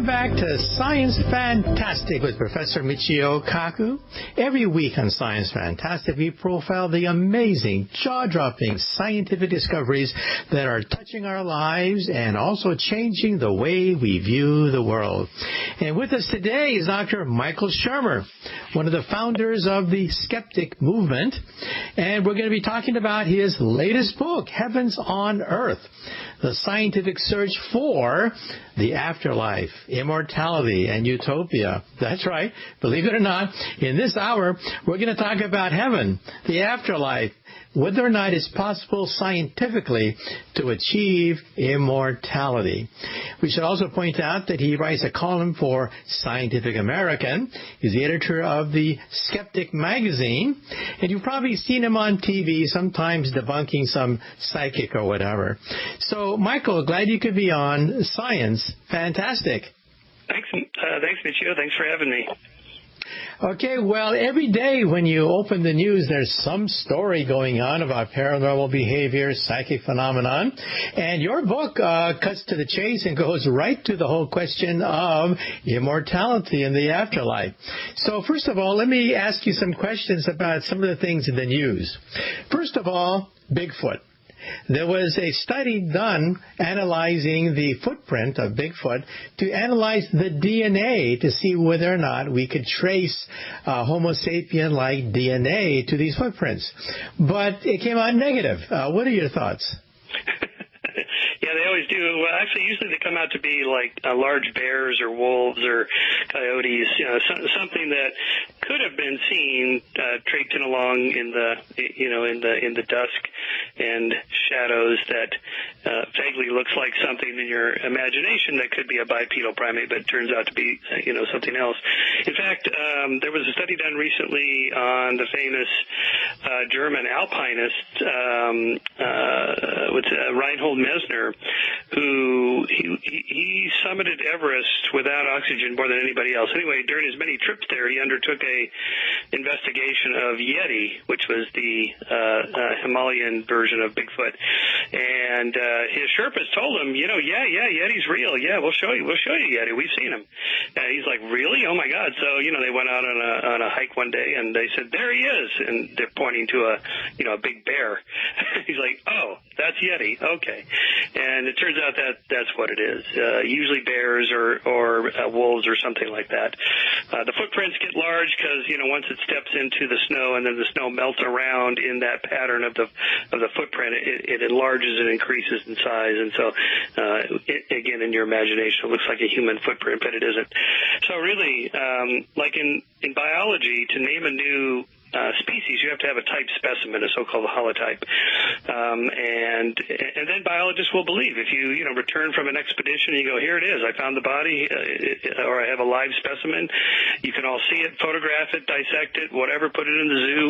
Welcome back to Science Fantastic with Professor Michio Kaku. Every week on Science Fantastic, we profile the amazing, jaw-dropping scientific discoveries that are touching our lives and also changing the way we view the world. And with us today is Dr. Michael Shermer, one of the founders of the Skeptic movement. And we're going to be talking about his latest book, Heavens on Earth, the scientific search for the afterlife, immortality, and utopia. That's right. Believe it or not, in this hour, we're going to talk about heaven, the afterlife, whether or not it's possible scientifically to achieve immortality. We should also point out that he writes a column for Scientific American. He's the editor of the Skeptic magazine, and you've probably seen him on TV, sometimes debunking some psychic or whatever. So, Michael, glad you could be on Science Fantastic. Thanks, Michio. Thanks for having me. Okay, well, every day when you open the news, there's some story going on about paranormal behavior, psychic phenomenon, and your book cuts to the chase and goes right to the whole question of immortality and the afterlife. So first of all, let me ask you some questions about some of the things in the news. First of all, Bigfoot. There was a study done analyzing the footprint of Bigfoot to analyze the DNA to see whether or not we could trace Homo sapien-like DNA to these footprints. But it came out negative. What are your thoughts? Yeah, they always do. Well, actually, usually they come out to be like large bears or wolves or coyotes, something that could have been seen traipsing along in the dusk and shadows that vaguely looks like something in your imagination that could be a bipedal primate, but turns out to be something else. In fact, there was a study done recently on the famous German alpinist Reinhold Messner, who he summited Everest without oxygen more than anybody else. Anyway, during his many trips there, he undertook a investigation of Yeti, which was the Himalayan version of Bigfoot. And his Sherpas told him, Yeti's real. Yeah, we'll show you Yeti. We've seen him. And he's like, really? Oh my God! So they went out on a hike one day, and they said, there he is, and they're pointing to a big bear. He's like, oh, that's Yeti. Okay. And it turns out that that's what it is. Usually bears or wolves or something like that. The footprints get large because once it steps into the snow and then the snow melts around in that pattern of the footprint, it enlarges and increases in size. And so again, in your imagination, it looks like a human footprint, but it isn't. So really, like in biology, to name a new species, you have to have a type specimen, a so-called holotype, and then biologists will believe if you return from an expedition and you go, here it is, I found the body, or I have a live specimen. You can all see it, photograph it, dissect it, whatever, put it in the zoo.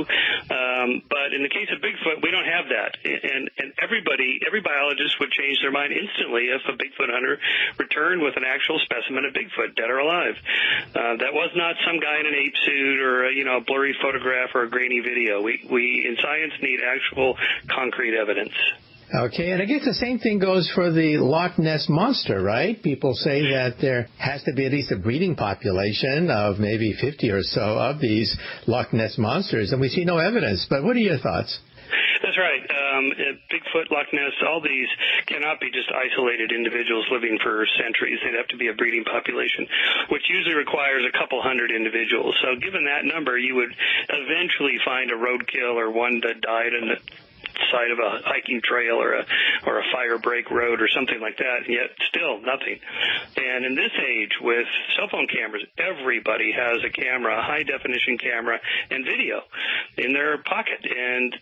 But in the case of Bigfoot, we don't have that, and every biologist would change their mind instantly if a Bigfoot hunter returned with an actual specimen of Bigfoot, dead or alive. That was not some guy in an ape suit or a blurry photograph or a grainy video. We in science need actual concrete evidence. Okay, and I guess the same thing goes for the Loch Ness Monster, right? People say that there has to be at least a breeding population of maybe 50 or so of these Loch Ness Monsters, and we see no evidence. But what are your thoughts? That's right. Bigfoot, Loch Ness, all these cannot be just isolated individuals living for centuries. They'd have to be a breeding population, which usually requires a couple hundred individuals. So given that number, you would eventually find a roadkill or one that died in the side of a hiking trail or a fire break road or something like that, and yet still nothing. And in this age, with cell phone cameras, everybody has a camera, a high-definition camera, and video in their pocket, and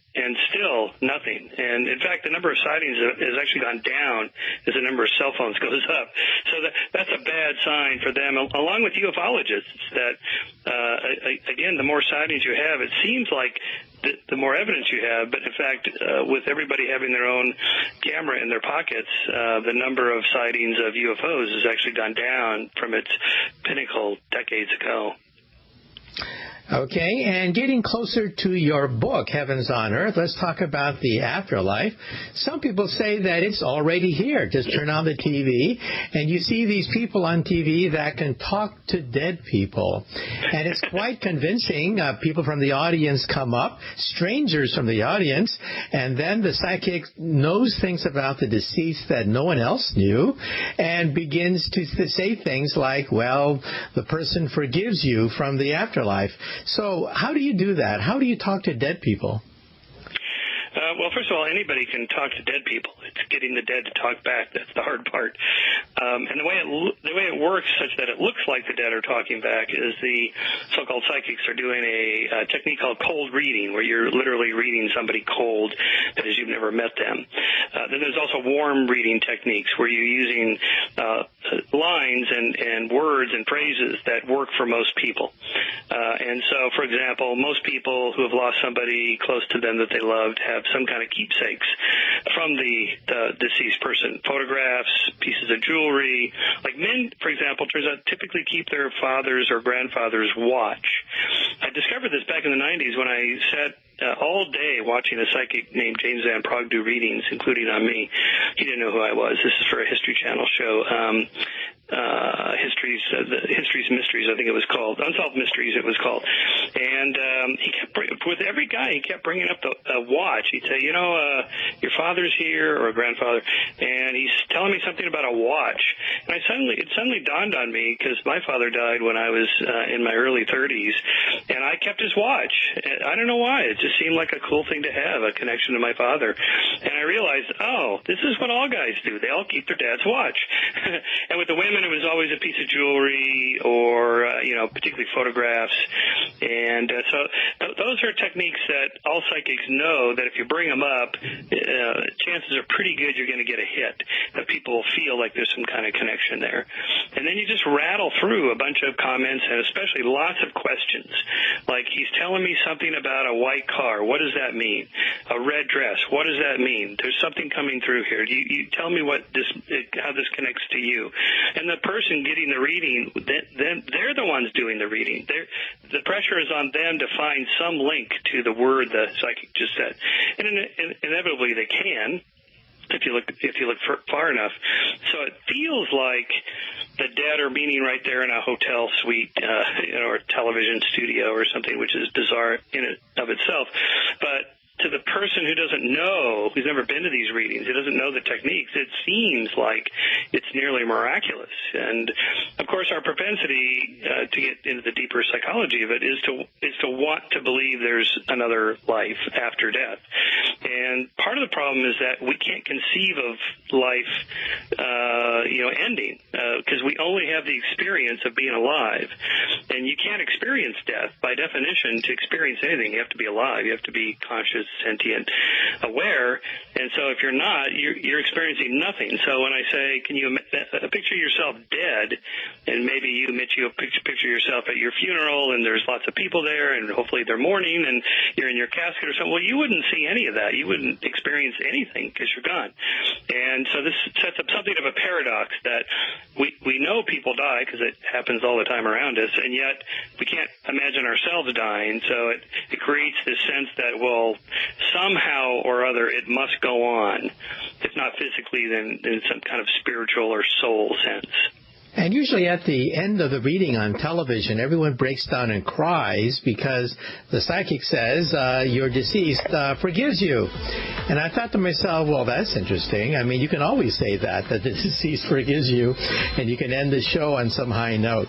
still nothing. And in fact, the number of sightings has actually gone down as the number of cell phones goes up. So that's a bad sign for them, along with ufologists, that, again, the more sightings you have, it seems like the more evidence you have, but in fact, with everybody having their own camera in their pockets, the number of sightings of UFOs has actually gone down from its pinnacle decades ago. Okay, and getting closer to your book, Heavens on Earth, let's talk about the afterlife. Some people say that it's already here. Just turn on the TV, and you see these people on TV that can talk to dead people. And it's quite convincing. People from the audience come up, strangers from the audience, and then the psychic knows things about the deceased that no one else knew, and begins to say things like, well, the person forgives you from the afterlife. So how do you do that? How do you talk to dead people? Well, first of all, anybody can talk to dead people. It's getting the dead to talk back that's the hard part. And the way it works, such that it looks like the dead are talking back, is the so-called psychics are doing a technique called cold reading, where you're literally reading somebody cold as you've never met them. Then there's also warm reading techniques, where you're using lines and words and phrases that work for most people. And so, for example, most people who have lost somebody close to them that they loved have some kind of keepsakes from the deceased person. Photographs, pieces of jewelry. Like men, for example, turns out typically keep their father's or grandfather's watch. I discovered this back in the 90s when I sat all day watching a psychic named James Van Prague do readings, including on me. He didn't know who I was. This is for a History Channel show. History's Mysteries, I think it was called. Unsolved Mysteries, it was called. And he kept, with every guy, he kept bringing up a watch. He'd say, your father's here, or a grandfather, and he's telling me something about a watch. And it suddenly dawned on me, because my father died when I was in my early 30s, and I kept his watch. I don't know why. It just seemed like a cool thing to have, a connection to my father. And I realized, this is what all guys do. They all keep their dad's watch. And with the women, it was always a piece of jewelry or, particularly photographs. And so those are techniques that all psychics know that if you bring them up, chances are pretty good you're going to get a hit, that people will feel like there's some kind of connection there. And then you just rattle through a bunch of comments, and especially lots of questions. Like, he's telling me something about a white car. What does that mean? A red dress. What does that mean? There's something coming through here. You tell me how this connects to you. And the person getting the reading, then they're the ones doing the reading. The pressure is on them to find some link to the word the psychic just said. And inevitably they can, if you look far enough. So it feels like the dead are meeting right there in a hotel suite, or a television studio or something, which is bizarre in and of itself. But to the person who doesn't know, who's never been to these readings, who doesn't know the techniques, it seems like it's nearly miraculous. And of course, our propensity to get into the deeper psychology of it is to want to believe there's another life after death. And part of the problem is that we can't conceive of life, ending, because we only have the experience of being alive. And you can't experience death by definition. To experience anything, you have to be alive. You have to be conscious, sentient, aware. And so if you're not, you're experiencing nothing. So when I say, can you picture yourself dead, and maybe you, Michio, picture yourself at your funeral, and there's lots of people there, and hopefully they're mourning, and you're in your casket or something. Well, you wouldn't see any of that. You wouldn't experience anything because you're gone. And so this sets up something of a paradox that we know people die because it happens all the time around us, and yet we can't imagine ourselves dying. So it creates this sense that, well, somehow or other it must go on, if not physically, then in some kind of spiritual or soul sense. And usually at the end of the reading on television, everyone breaks down and cries because the psychic says, your deceased forgives you. And I thought to myself, well, that's interesting. I mean, you can always say that the deceased forgives you, and you can end the show on some high note.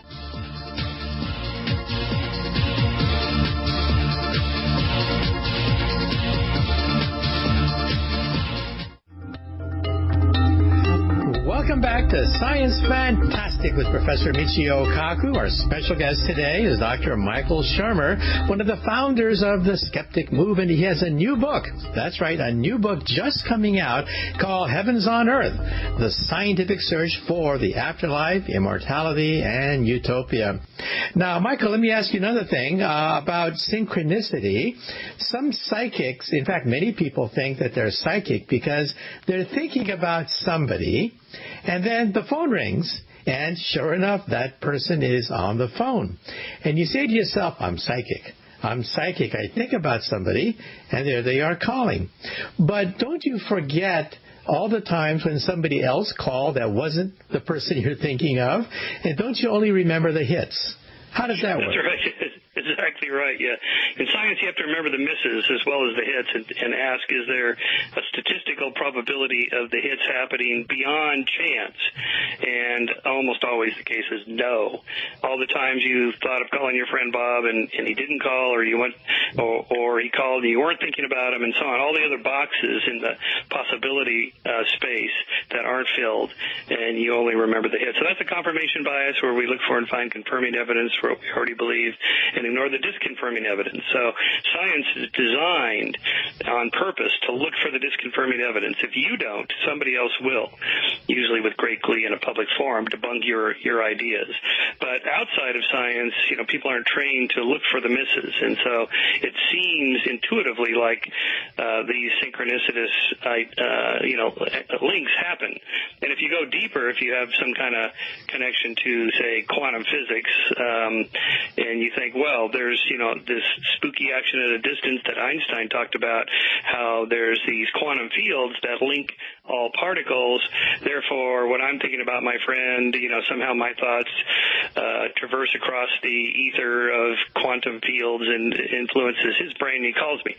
Welcome back to Science Fantastic with Professor Michio Kaku. Our special guest today is Dr. Michael Shermer, one of the founders of the Skeptic movement. He has a new book. That's right, a new book just coming out called Heavens on Earth, the scientific search for the afterlife, immortality, and utopia. Now, Michael, let me ask you another thing about synchronicity. Some psychics, in fact, many people think that they're psychic because they're thinking about somebody, and then the phone rings, And sure enough, that person is on the phone. And you say to yourself, I'm psychic. I'm psychic. I think about somebody, and there they are calling. But don't you forget all the times when somebody else called that wasn't the person you're thinking of, and don't you only remember the hits? How does that work? That's right. Exactly right, yeah. In science, you have to remember the misses as well as the hits and ask, is there a statistical probability of the hits happening beyond chance? And almost always the case is no. All the times you thought of calling your friend Bob and he didn't call, or you went, or he called and you weren't thinking about him, and so on. All the other boxes in the possibility space that aren't filled, and you only remember the hits. So that's a confirmation bias, where we look for and find confirming evidence for what we already believe and ignore the disconfirming evidence. So science is designed on purpose to look for the disconfirming evidence. If you don't, somebody else will, usually with great glee in a public forum, debunk your ideas. But outside of science, people aren't trained to look for the misses, and so it seems intuitively like these synchronicitous links happen. And if you go deeper, if you have some kind of connection to, say, quantum physics, and you think, well, there's, this spooky action at a distance that Einstein talked about, how there's these quantum fields that link all particles. Therefore, when I'm thinking about my friend, somehow my thoughts traverse across the ether of quantum fields and influences his brain. He calls me.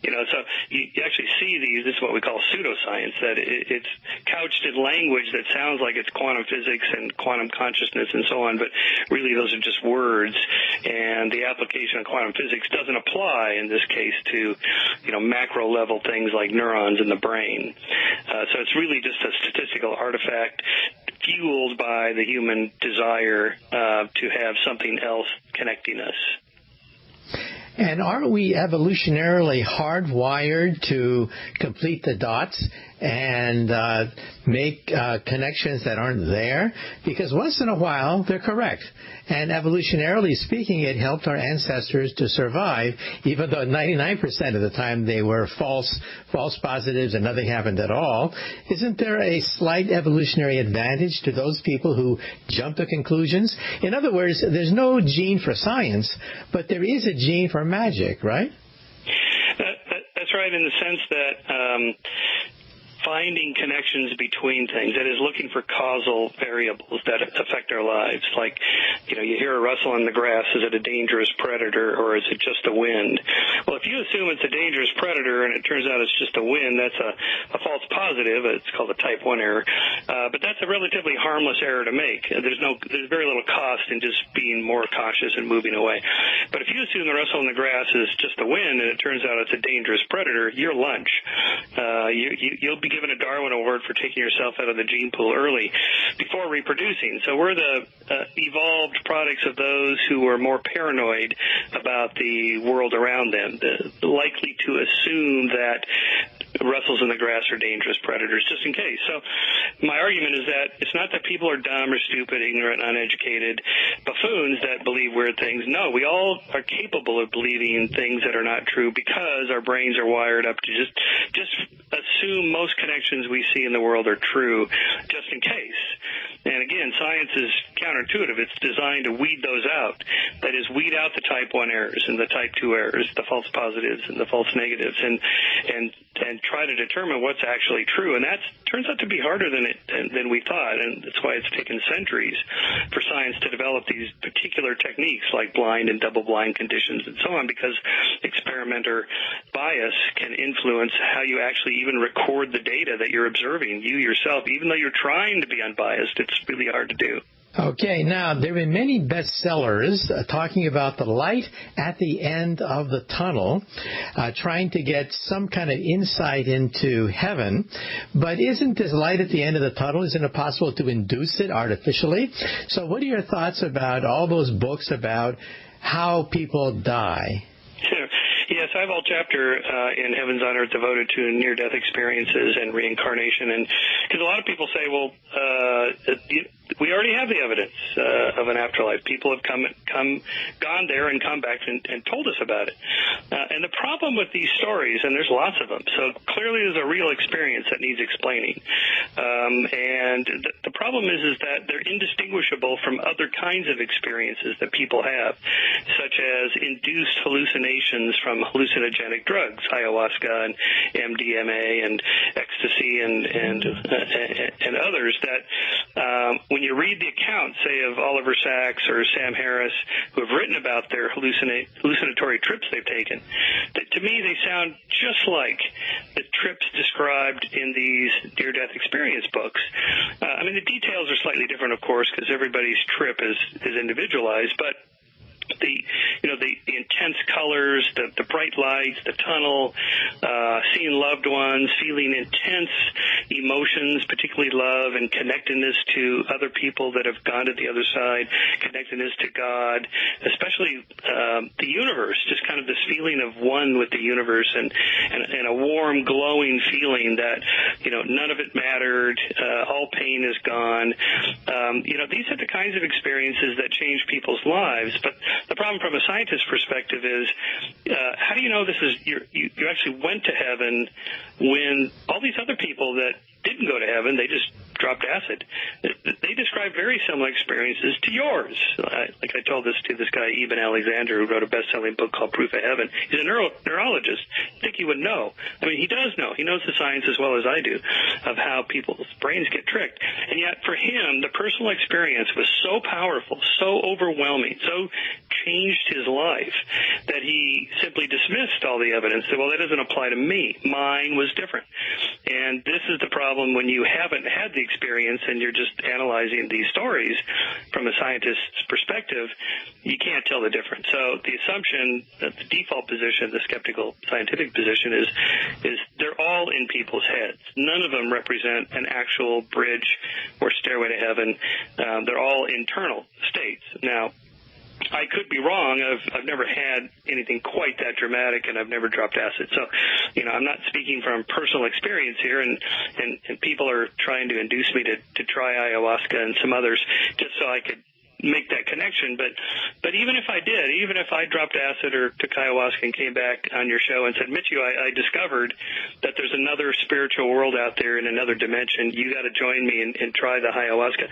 So you actually see these. This is what we call pseudoscience, that it's couched in language that sounds like it's quantum physics and quantum consciousness and so on, but really those are just words. And the application of quantum physics doesn't apply in this case to, macro level things like neurons in the brain. So it's really just a statistical artifact fueled by the human desire to have something else connecting us. And aren't we evolutionarily hardwired to complete the dots and make connections that aren't there? Because once in a while, they're correct. And evolutionarily speaking, it helped our ancestors to survive, even though 99% of the time they were false positives and nothing happened at all. Isn't there a slight evolutionary advantage to those people who jump to conclusions? In other words, there's no gene for science, but there is a gene for magic, right? That's right, in the sense that finding connections between things, that is, looking for causal variables that affect our lives. Like, you hear a rustle in the grass. Is it a dangerous predator, or is it just a wind? Well, if you assume it's a dangerous predator and it turns out it's just a wind, that's a false positive. It's called a type 1 error. But that's a relatively harmless error to make. There's very little cost in just being more cautious and moving away. But if you assume the rustle in the grass is just a wind and it turns out it's a dangerous predator, you're lunch. You'll be given a Darwin Award for taking yourself out of the gene pool early before reproducing. So we're the evolved products of those who were more paranoid about the world around them, likely to assume that rustles in the grass are dangerous predators, just in case. So my argument is that it's not that people are dumb or stupid, ignorant, uneducated buffoons that believe weird things. No, we all are capable of believing things that are not true because our brains are wired up to just assume most connections we see in the world are true, just in case. And again, science is counterintuitive. It's designed to weed those out. That is, weed out the type 1 errors and the type 2 errors, the false positives and the false negatives, and try to determine what's actually true. And that turns out to be harder than we thought, and that's why it's taken centuries for science to develop these particular techniques like blind and double-blind conditions and so on, because experimenter bias can influence how you actually even record the data that you're observing, you yourself. Even though you're trying to be unbiased, it's really hard to do. Okay, now there have been many bestsellers talking about the light at the end of the tunnel, trying to get some kind of insight into heaven. But isn't this light at the end of the tunnel, isn't it possible to induce it artificially? So what are your thoughts about all those books about how people die? Sure. Yes, I have a whole chapter in Heavens on Earth devoted to near-death experiences and reincarnation. And because a lot of people say, well, we already have the evidence of an afterlife. People have gone there and come back and told us about it. And the problem with these stories, and there's lots of them, so clearly there's a real experience that needs explaining. And the problem is that they're indistinguishable from other kinds of experiences that people have, such as induced hallucinations from hallucinogenic drugs, ayahuasca and MDMA and ecstasy and others that when you read the accounts, say, of Oliver Sacks or Sam Harris, who have written about their hallucinatory trips they've taken, to me they sound just like the trips described in these near-death experience books. I mean, the details are slightly different, of course, because everybody's trip is individualized, but the intense colors, the bright lights, the tunnel, seeing loved ones, feeling intense emotions, particularly love and connectedness to other people that have gone to the other side, connectedness to God, especially the universe, just kind of this feeling of one with the universe and a warm, glowing feeling that, none of it mattered, all pain is gone. These are the kinds of experiences that change people's lives, but the problem from a scientist's perspective is, how do you know this is you actually went to heaven when all these other people that didn't go to heaven, they just dropped acid? They describe very similar experiences to yours. Like I told this to this guy, Eben Alexander, who wrote a best-selling book called Proof of Heaven. He's a neurologist. I think he would know. I mean, he does know. He knows the science as well as I do of how people's brains get tricked. And yet, for him, the personal experience was so powerful, so overwhelming, so changed his life that he simply dismissed all the evidence. Said, well, that doesn't apply to me. Mine was different. And this is the problem when you haven't had the experience and you're just analyzing these stories from a scientist's perspective. You can't tell the difference. So the assumption that the default position, the skeptical scientific position, is they're all in people's heads. None of them represent an actual bridge or stairway to heaven. They're all internal states. Now, I could be wrong. I've never had anything quite that dramatic, and I've never dropped acid. So, I'm not speaking from personal experience here, and people are trying to induce me to try ayahuasca and some others just so I could make that connection. But even if I did, even if I dropped acid or took ayahuasca and came back on your show and said, Michio, I discovered that there's another spiritual world out there in another dimension. You got to join me and try the ayahuasca.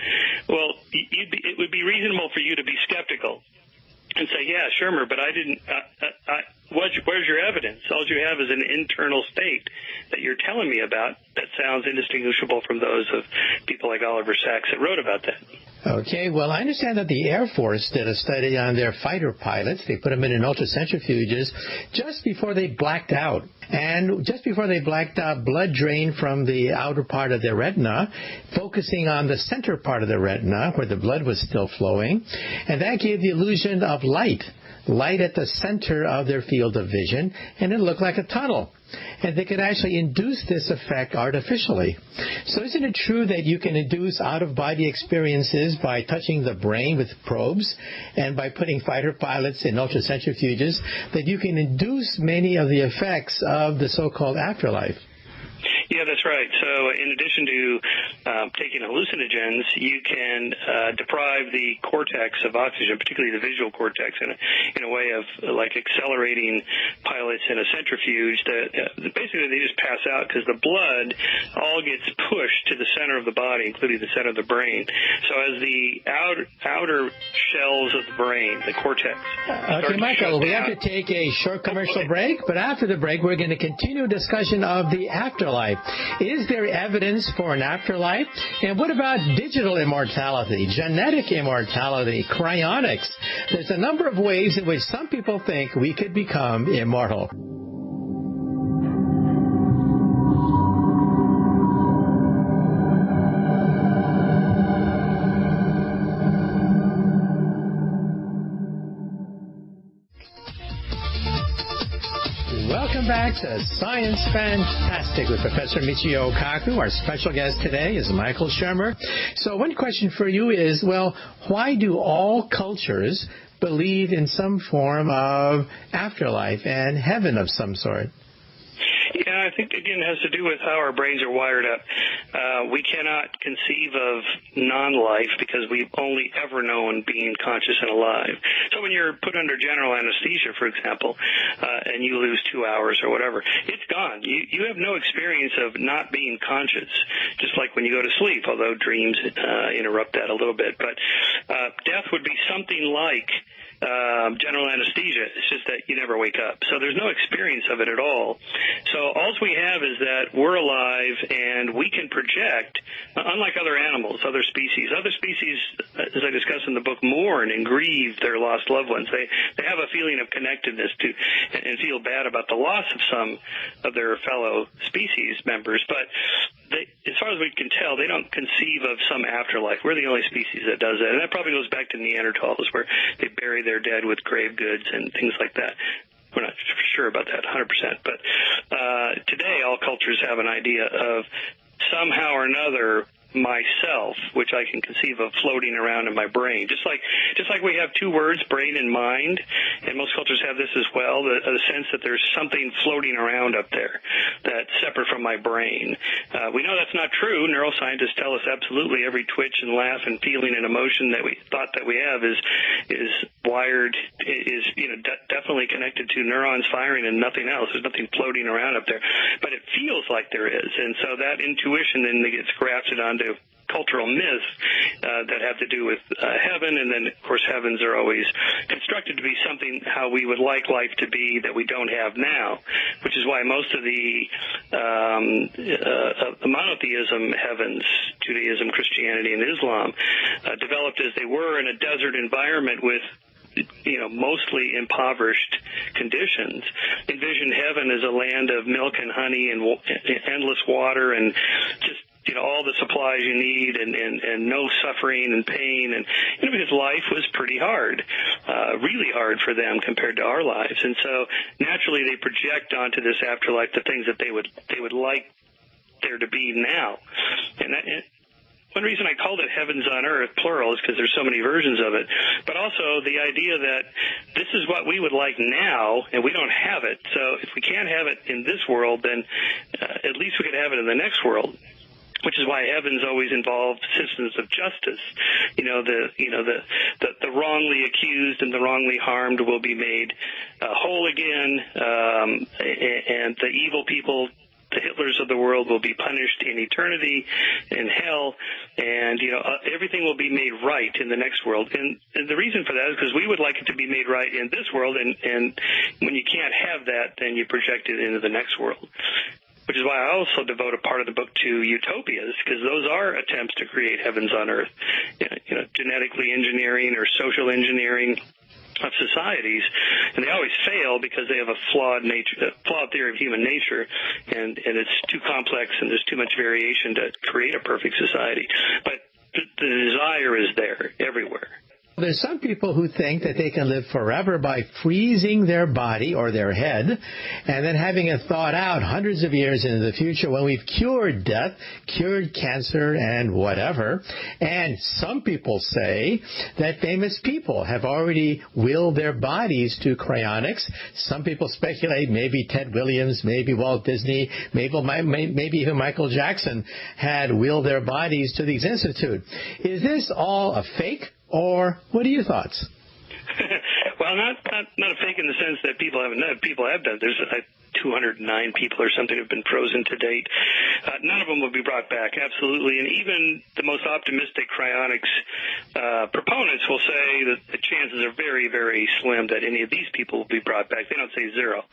Well, it would be reasonable for you to be skeptical and say, yeah, Shermer, but I didn't. Where's your evidence? All you have is an internal state that you're telling me about that sounds indistinguishable from those of people like Oliver Sacks that wrote about that. Okay, well, I understand that the Air Force did a study on their fighter pilots. They put them in ultracentrifuges just before they blacked out. And just before they blacked out, blood drained from the outer part of their retina, focusing on the center part of the retina where the blood was still flowing. And that gave the illusion of light at the center of their field of vision, and it looked like a tunnel. And they could actually induce this effect artificially. So isn't it true that you can induce out-of-body experiences by touching the brain with probes and by putting fighter pilots in ultracentrifuges, that you can induce many of the effects of the so-called afterlife? Yeah, that's right. So in addition to taking hallucinogens, you can deprive the cortex of oxygen, particularly the visual cortex, in a way of like accelerating pilots in a centrifuge. Basically, they just pass out because the blood all gets pushed to the center of the body, including the center of the brain. So as the outer shells of the brain, the cortex. Okay, Michael, we have to take a short commercial break, but after the break, we're going to continue discussion of the afterlife. Is there evidence for an afterlife? And what about digital immortality, genetic immortality, cryonics? There's a number of ways in which some people think we could become immortal. Welcome back to Science Fantastic with Professor Michio Kaku. Our special guest today is Michael Shermer. So one question for you is, well, why do all cultures believe in some form of afterlife and heaven of some sort? Yeah, I think, again, it has to do with how our brains are wired up. We cannot conceive of non-life because we've only ever known being conscious and alive. So when you're put under general anesthesia, for example, and you lose 2 hours or whatever, it's gone. You have no experience of not being conscious, just like when you go to sleep, although dreams interrupt that a little bit. But death would be something like general anesthesia. It's just that you never wake up. So there's no experience of it at all. So all we have is that we're alive and we can project, unlike other animals, other species. Other species, as I discuss in the book, mourn and grieve their lost loved ones. They have a feeling of connectedness to and feel bad about the loss of some of their fellow species members. But as far as we can tell, they don't conceive of some afterlife. We're the only species that does that. And that probably goes back to Neanderthals, where they bury their dead with grave goods and things like that. We're not sure about that 100%. But today, all cultures have an idea of somehow or another myself, which I can conceive of floating around in my brain. Just like we have two words, brain and mind, and most cultures have this as well, the sense that there's something floating around up there that's separate from my brain. We know that's not true. Neuroscientists tell us absolutely every twitch and laugh and feeling and emotion that we thought that we have is wired, is definitely connected to neurons firing and nothing else. There's nothing floating around up there. But it feels like there is. And so that intuition then gets grafted onto cultural myths that have to do with heaven, and then, of course, heavens are always constructed to be something how we would like life to be that we don't have now, which is why most of the monotheism heavens, Judaism, Christianity, and Islam, developed as they were in a desert environment with mostly impoverished conditions. Envision heaven as a land of milk and honey and endless water and just all the supplies you need and no suffering and pain. And because life was pretty hard, really hard for them compared to our lives. And so naturally they project onto this afterlife the things that they would like there to be now. And one reason I called it Heavens on Earth, plural, is because there's so many versions of it. But also the idea that this is what we would like now, and we don't have it. So if we can't have it in this world, then at least we could have it in the next world. Which is why heavens always involve systems of justice. The wrongly accused and the wrongly harmed will be made whole again, and the evil people, the Hitlers of the world, will be punished in eternity in hell, and everything will be made right in the next world. And the reason for that is because we would like it to be made right in this world, and when you can't have that, then you project it into the next world. Which is why I also devote a part of the book to utopias, because those are attempts to create heavens on earth, genetically engineering or social engineering of societies, and they always fail because they have a flawed theory of human nature, and it's too complex and there's too much variation to create a perfect society. But the desire is there everywhere. There's some people who think that they can live forever by freezing their body or their head and then having it thawed out hundreds of years into the future when we've cured death, cured cancer, and whatever. And some people say that famous people have already willed their bodies to cryonics. Some people speculate maybe Ted Williams, maybe Walt Disney, maybe even Michael Jackson had willed their bodies to the Institute. Is this all a fake? Or what are your thoughts? Well, not a fake in the sense that people have done. There's 209 people or something have been frozen to date. None of them will be brought back, absolutely. And even the most optimistic cryonics proponents will say that the chances are very, very slim that any of these people will be brought back. They don't say zero.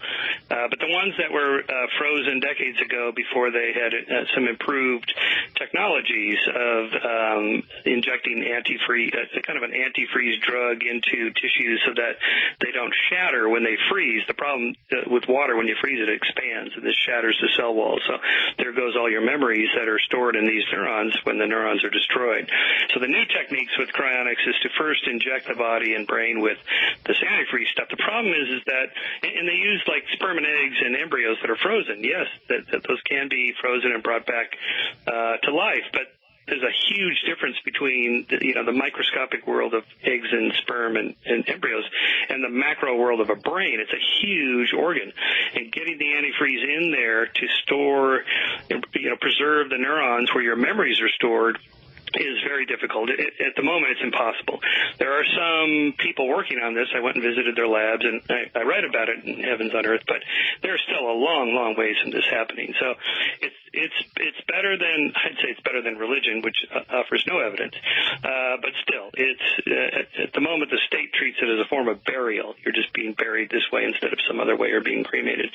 But the ones that were frozen decades ago before they had some improved technologies of injecting kind of an antifreeze drug into tissues so that they don't shatter when they freeze. The problem with water, when you freeze it expands, and this shatters the cell wall. So there goes all your memories that are stored in these neurons when the neurons are destroyed. So the new techniques with cryonics is to first inject the body and brain with this antifreeze stuff. The problem is that, and they use like sperm and eggs and embryos that are frozen. Yes, that those can be frozen and brought back to life, but there's a huge difference between the microscopic world of eggs and sperm and embryos and the macro world of a brain. It's a huge organ, and getting the antifreeze in there to store, preserve the neurons where your memories are stored is very difficult. At the moment, it's impossible. There are some people working on this. I went and visited their labs, and I read about it in Heavens on Earth, but there's still a long, long ways from this happening. So it's better than, I'd say it's better than religion, which offers no evidence. But still, it's at the moment, the state treats it as a form of burial. You're just being buried this way instead of some other way, or being cremated.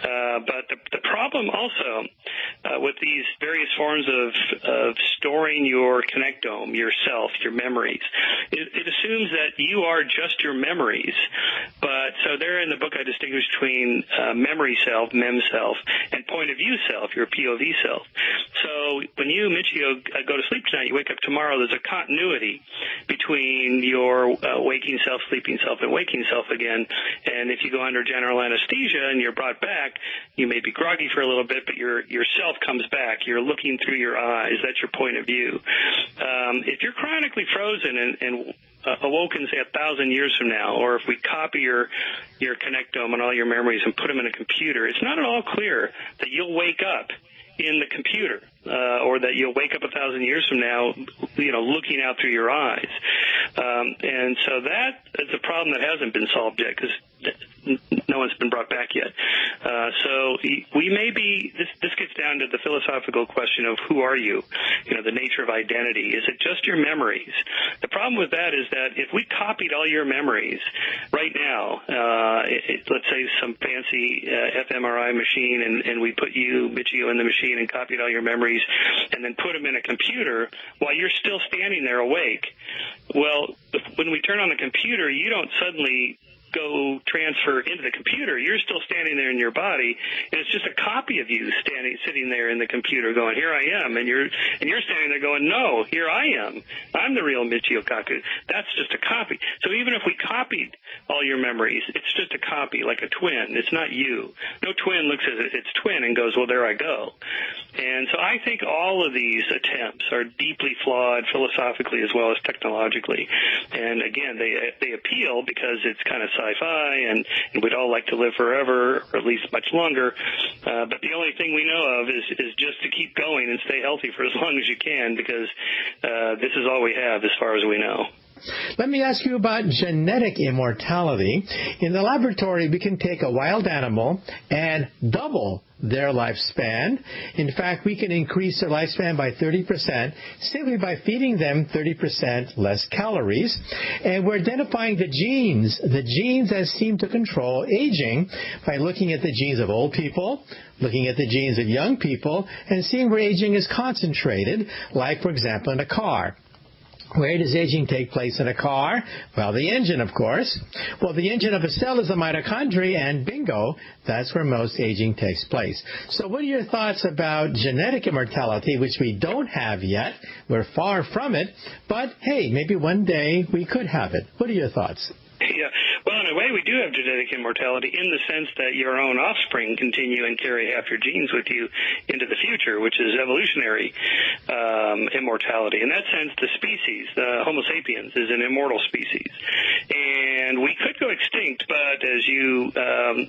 But the problem also with these various forms of storing your connectome, yourself, your memories, it assumes that you are just your memories. But so there in the book, I distinguish between memory self, mem self, and point of view self, your POV self. So when you, Michio, go to sleep tonight, you wake up tomorrow, there's a continuity between your waking self, sleeping self, and waking self again. And if you go under general anesthesia and you're brought back, you may be groggy for a little bit, but your self comes back. You're looking through your eyes. That's your point of view. If you're chronically frozen and awoken, say, 1,000 years from now, or if we copy your connectome and all your memories and put them in a computer, it's not at all clear that you'll wake up in the computer, or that you'll wake up 1,000 years from now, looking out through your eyes. And so that is a problem that hasn't been solved yet, because no one's been brought back yet. So we may be, this gets down to the philosophical question of who are you, the nature of identity. Is it just your memories? The problem with that is that if we copied all your memories right now, let's say some fancy fMRI machine, and we put you, Michio, in the machine and copied all your memories and then put them in a computer while you're still standing there awake, well, when we turn on the computer, you don't suddenly go transfer into the computer. You're still standing there in your body, and it's just a copy of you sitting there in the computer going, here I am, and you're standing there going, no, here I am. I'm the real Michio Kaku. That's just a copy. So even if we copied all your memories, it's just a copy, like a twin. It's not you. No twin looks at its twin and goes, well, there I go. And so I think all of these attempts are deeply flawed philosophically as well as technologically. And again, they appeal because it's kind of sci-fi, and we'd all like to live forever, or at least much longer. But the only thing we know of is just to keep going and stay healthy for as long as you can, because this is all we have as far as we know. Let me ask you about genetic immortality. In the laboratory, we can take a wild animal and double their lifespan. In fact, we can increase their lifespan by 30% simply by feeding them 30% less calories. And we're identifying the genes that seem to control aging by looking at the genes of old people, looking at the genes of young people, and seeing where aging is concentrated, like, for example, in a car. Where does aging take place in a car? Well, the engine, of course. Well, the engine of a cell is the mitochondria, and bingo, that's where most aging takes place. So what are your thoughts about genetic immortality, which we don't have yet? We're far from it, but hey, maybe one day we could have it. What are your thoughts? Yeah. Well, in a way, we do have genetic immortality in the sense that your own offspring continue and carry half your genes with you into the future, which is evolutionary immortality. In that sense, the species, the Homo sapiens, is an immortal species. And we could go extinct, but as you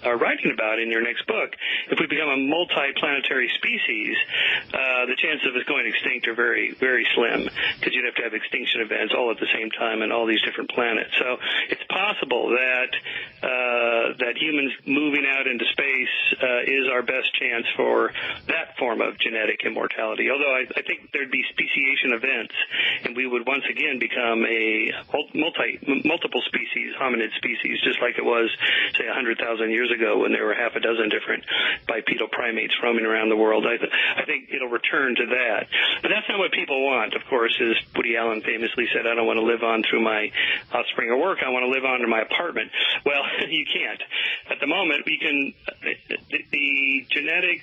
are writing about in your next book, if we become a multi-planetary species, the chances of us going extinct are very, very slim, because you'd have to have extinction events all at the same time and all these different planets. So it's possible that humans moving out into space is our best chance for that form of genetic immortality. Although I think there'd be speciation events, and we would once again become a multiple species, hominid species, just like it was, say, 100,000 years ago when there were half a dozen different bipedal primates roaming around the world. I think it'll return to that. But that's not what people want, of course, as Woody Allen famously said, I don't want to live on through my offspring or work. I want to live on in my apartment. Well, you can't. At the moment, we can, the genetic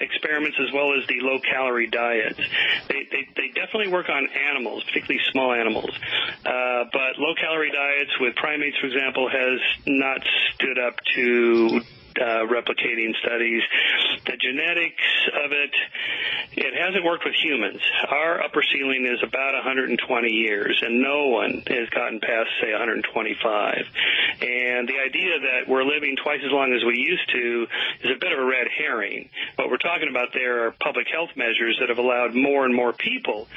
experiments as well as the low-calorie diets, they definitely work on animals, particularly small animals. But low-calorie diets with primates, for example, has not stood up to replicating studies. The genetics of it, it hasn't worked with humans. Our upper ceiling is about 120 years, and no one has gotten past, say, 125. And the idea that we're living twice as long as we used to is a bit of a red herring. What we're talking about there are public health measures that have allowed more and more people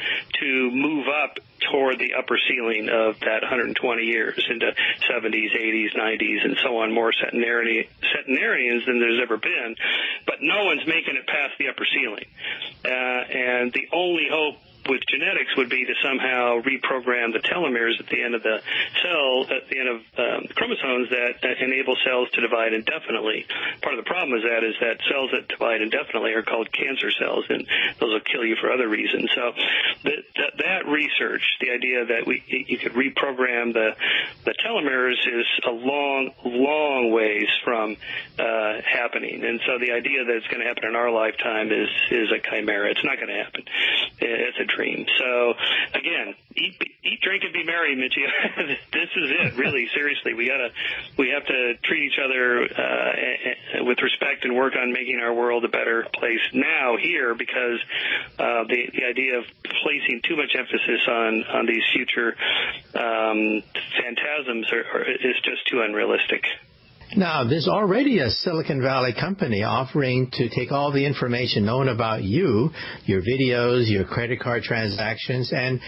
to move up toward the upper ceiling of that 120 years into 70s, 80s, 90s, and so on, more centenarians than there's ever been. But no one's making it past the upper ceiling. And the only hope with genetics would be to somehow reprogram the telomeres at the end of the cell, at the end of chromosomes that enable cells to divide indefinitely. Part of the problem is that cells that divide indefinitely are called cancer cells, and those will kill you for other reasons. So that research, the idea that you could reprogram the telomeres, is a long ways from happening. And so the idea that it's going to happen in our lifetime is a chimera. It's not going to happen. It's a dream. So again, eat, drink, and be merry, Michio. This is it, really. Seriously, we have to treat each other with respect and work on making our world a better place now here, because the idea of placing too much emphasis on these future phantasms is just too unrealistic. Now, there's already a Silicon Valley company offering to take all the information known about you, your videos, your credit card transactions, and,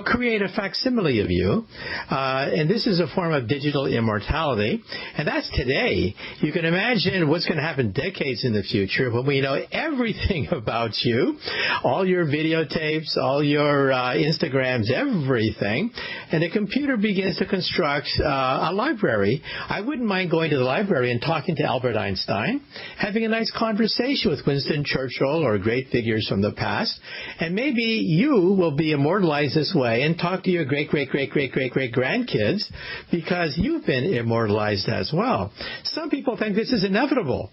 create a facsimile of you. And this is a form of digital immortality. And that's today. You can imagine what's going to happen decades in the future when we know everything about you, all your videotapes, all your Instagrams, everything. And the computer begins to construct a library. I wouldn't mind going to the library and talking to Albert Einstein, having a nice conversation with Winston Churchill or great figures from the past, and maybe you will be immortalized this way and talk to your great-great-great-great-great-great-grandkids because you've been immortalized as well. Some people think this is inevitable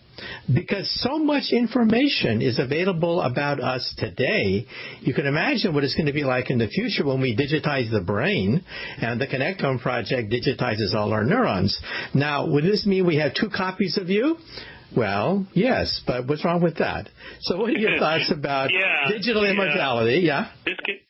because so much information is available about us today. You can imagine what it's going to be like in the future when we digitize the brain, and the Connectome Project digitizes all our neurons. Now, would this mean we have 2 copies of you? Well, yes, but what's wrong with that? So what are your thoughts about digital immortality?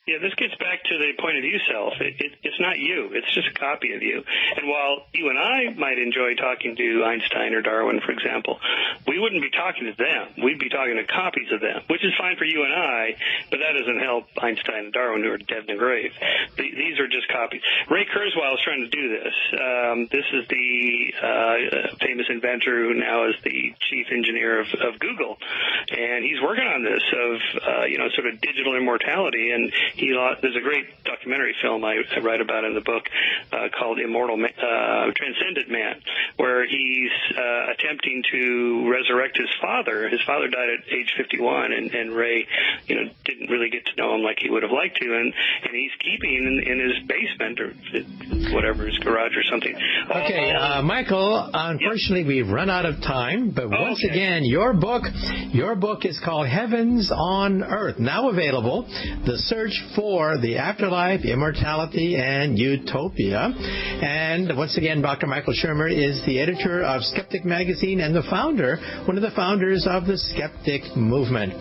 This gets back to the point of view self. It's not you. It's just a copy of you. And while you and I might enjoy talking to Einstein or Darwin, for example, we wouldn't be talking to them. We'd be talking to copies of them, which is fine for you and I, but that doesn't help Einstein and Darwin, who are dead in the grave. These are just copies. Ray Kurzweil is trying to do this. This is the famous inventor who now is the chief engineer of Google, and he's working on this of sort of digital immortality. And there's a great documentary film I write about in the book called Transcendent Man, where he's attempting to resurrect his father. His father died at age 51, and Ray didn't really get to know him like he would have liked to, and he's keeping in his basement or whatever, his garage or something. Okay, Michael, unfortunately we've run out of time, but once again, your book is called Heavens on Earth, now available, The Search for the Afterlife, Immortality, and Utopia. And once again, Dr. Michael Shermer is the editor of Skeptic magazine and one of the founders of the Skeptic movement.